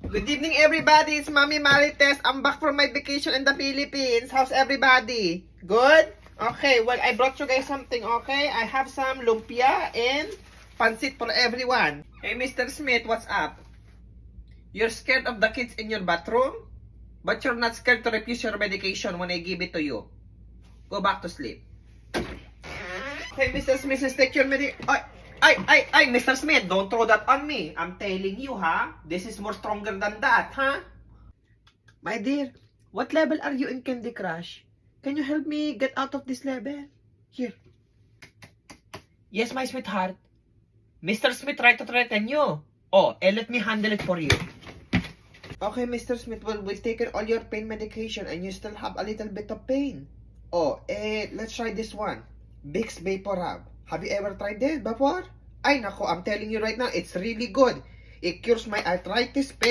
Good evening, everybody. It's Mommy Marites. I'm back from my vacation in the Philippines. How's everybody? Good? Okay, well, I brought you guys something, okay? I have some lumpia and pancit for everyone. Hey, Mr. Smith, what's up? You're scared of the kids in your bathroom? But you're not scared to refuse your medication when I give it to you. Go back to sleep. Hey, Mr. Smith, take your medication. Ay, Mr. Smith, don't throw that on me. I'm telling you, this is more stronger than that, My dear, what level are you in Candy Crush? Can you help me get out of this level? Here. Yes, my sweetheart. Mr. Smith tried to threaten you. Oh, let me handle it for you. Okay, Mr. Smith, well, we've taken all your pain medication and you still have a little bit of pain. Oh, let's try this one. Vicks Vapor Rub. Have you ever tried this before? Ay, nako, I'm telling you right now, it's really good. It cures my arthritis pain.